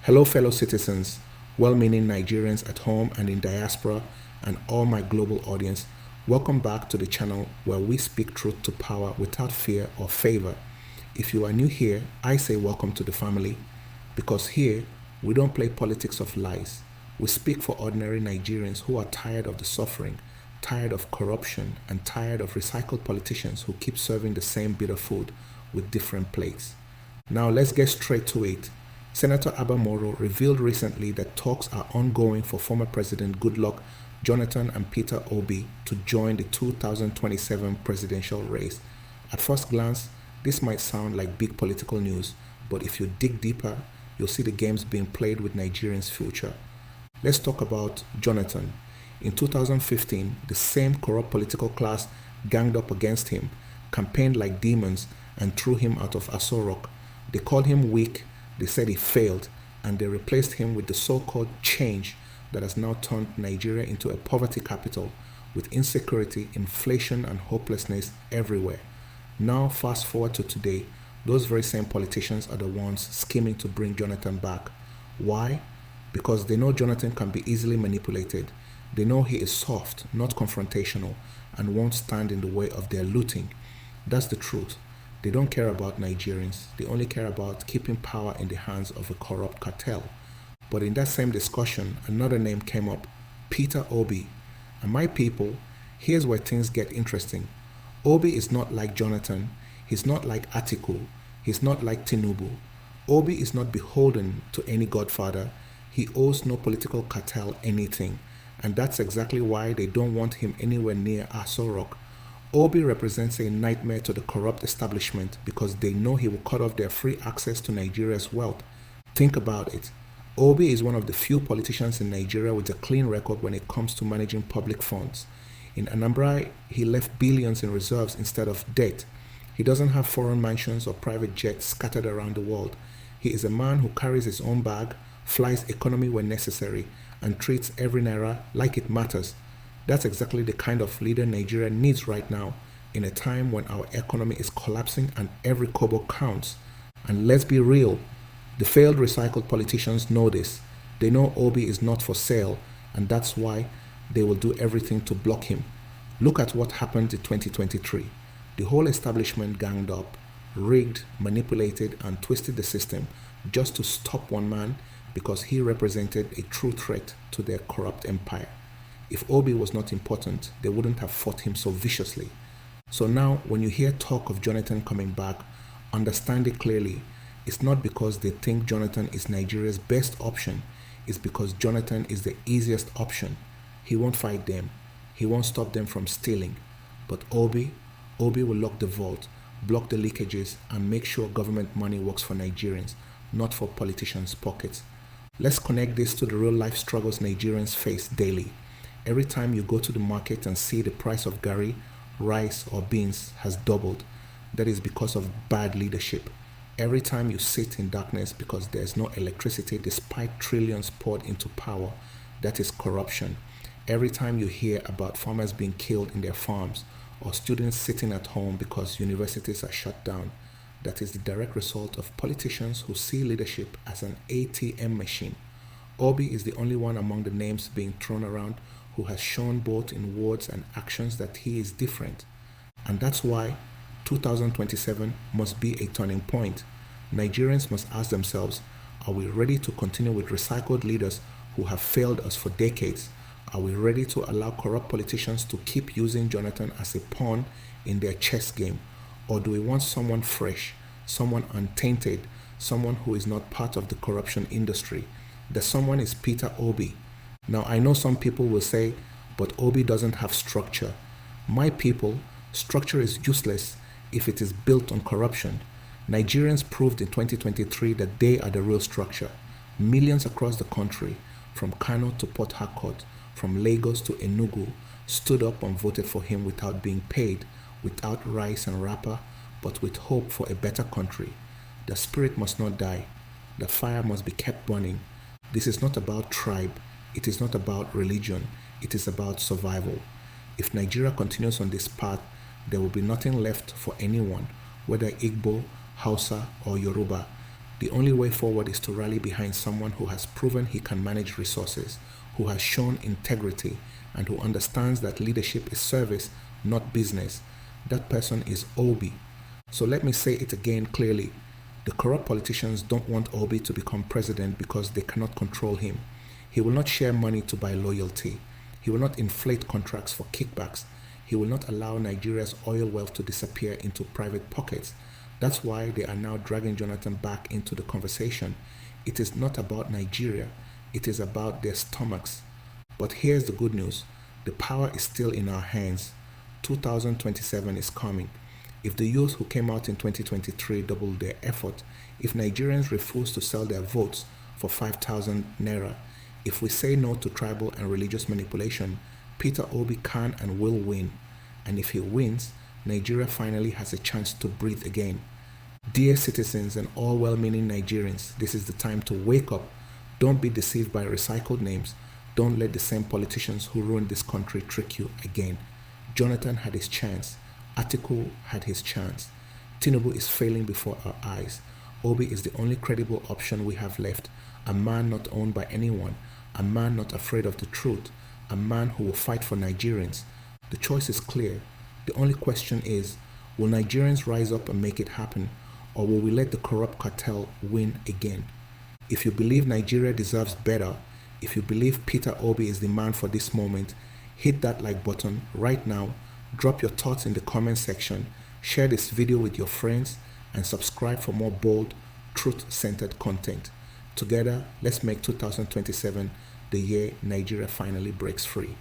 Hello, fellow citizens, well meaning Nigerians at home and in diaspora, and all my global audience. Welcome back to the channel where we speak truth to power without fear or favor. If you are new here, I say welcome to the family because here we don't play politics of lies. We speak for ordinary Nigerians who are tired of the suffering, tired of corruption, and tired of recycled politicians who keep serving the same bitter food with different plates. Now let's get straight to it. Senator Moro revealed recently that talks are ongoing for former President Goodluck, Jonathan, and Peter Obi to join the 2027 presidential race. At first glance, this might sound like big political news, but if you dig deeper, you'll see the games being played with Nigerians' future. Let's talk about Jonathan. In 2015, the same corrupt political class ganged up against him, campaigned like demons, and threw him out of Aso Rock. They called him weak, they said he failed, and they replaced him with the so-called change that has now turned Nigeria into a poverty capital with insecurity, inflation, and hopelessness everywhere. Now, fast forward to today, those very same politicians are the ones scheming to bring Jonathan back. Why? Because they know Jonathan can be easily manipulated. They know he is soft, not confrontational, and won't stand in the way of their looting. That's the truth. They don't care about Nigerians. They only care about keeping power in the hands of a corrupt cartel. But in that same discussion, another name came up, Peter Obi. And my people, here's where things get interesting. Obi is not like Jonathan. He's not like Atiku. He's not like Tinubu. Obi is not beholden to any godfather. He owes no political cartel anything. And that's exactly why they don't want him anywhere near Aso Rock. Obi represents a nightmare to the corrupt establishment because they know he will cut off their free access to Nigeria's wealth. Think about it. Obi is one of the few politicians in Nigeria with a clean record when it comes to managing public funds. In Anambra, he left billions in reserves instead of debt. He doesn't have foreign mansions or private jets scattered around the world. He is a man who carries his own bag, flies economy when necessary, and treats every naira like it matters. That's exactly the kind of leader Nigeria needs right now, in a time when our economy is collapsing and every kobo counts. And let's be real, the failed recycled politicians know this. They know Obi is not for sale, and that's why they will do everything to block him. Look at what happened in 2023. The whole establishment ganged up, rigged, manipulated, and twisted the system just to stop one man because he represented a true threat to their corrupt empire. If Obi was not important, they wouldn't have fought him so viciously. So now, when you hear talk of Jonathan coming back, understand it clearly. It's not because they think Jonathan is Nigeria's best option. It's because Jonathan is the easiest option. He won't fight them. He won't stop them from stealing. But Obi will lock the vault, block the leakages, and make sure government money works for Nigerians, not for politicians' pockets. Let's connect this to the real-life struggles Nigerians face daily. Every time you go to the market and see the price of gari, rice, or beans has doubled, that is because of bad leadership. Every time you sit in darkness because there's no electricity despite trillions poured into power, that is corruption. Every time you hear about farmers being killed in their farms or students sitting at home because universities are shut down, that is the direct result of politicians who see leadership as an ATM machine. Obi is the only one among the names being thrown around who has shown both in words and actions that he is different. And that's why 2027 must be a turning point. Nigerians must ask themselves, are we ready to continue with recycled leaders who have failed us for decades? Are we ready to allow corrupt politicians to keep using Jonathan as a pawn in their chess game? Or do we want someone fresh, someone untainted, someone who is not part of the corruption industry? That someone is Peter Obi. Now, I know some people will say, but Obi doesn't have structure. My people, structure is useless if it is built on corruption. Nigerians proved in 2023 that they are the real structure. Millions across the country, from Kano to Port Harcourt, from Lagos to Enugu, stood up and voted for him without being paid, without rice and wrapper, but with hope for a better country. The spirit must not die. The fire must be kept burning. This is not about tribe. It is not about religion. It is about survival. If Nigeria continues on this path, there will be nothing left for anyone, whether Igbo, Hausa, or Yoruba. The only way forward is to rally behind someone who has proven he can manage resources, who has shown integrity, and who understands that leadership is service, not business. That person is Obi. So let me say it again clearly. The corrupt politicians don't want Obi to become president because they cannot control him. He will not share money to buy loyalty. He will not inflate contracts for kickbacks. He will not allow Nigeria's oil wealth to disappear into private pockets. That's why they are now dragging Jonathan back into the conversation. It is not about Nigeria. It is about their stomachs. But here's the good news. The power is still in our hands. 2027 is coming. If the youth who came out in 2023 double their effort, if Nigerians refuse to sell their votes for 5,000 naira, if we say no to tribal and religious manipulation, Peter Obi can and will win. And if he wins, Nigeria finally has a chance to breathe again. Dear citizens and all well-meaning Nigerians, this is the time to wake up. Don't be deceived by recycled names. Don't let the same politicians who ruined this country trick you again. Jonathan had his chance. Atiku had his chance. Tinubu is failing before our eyes. Obi is the only credible option we have left. A man not owned by anyone. A man not afraid of the truth. A man who will fight for Nigerians. The choice is clear. The only question is, will Nigerians rise up and make it happen, or will we let the corrupt cartel win again? If you believe Nigeria deserves better, if you believe Peter Obi is the man for this moment, hit that like button right now, drop your thoughts in the comment section, share this video with your friends, and subscribe for more bold, truth-centered content. Together, let's make 2027 the year Nigeria finally breaks free.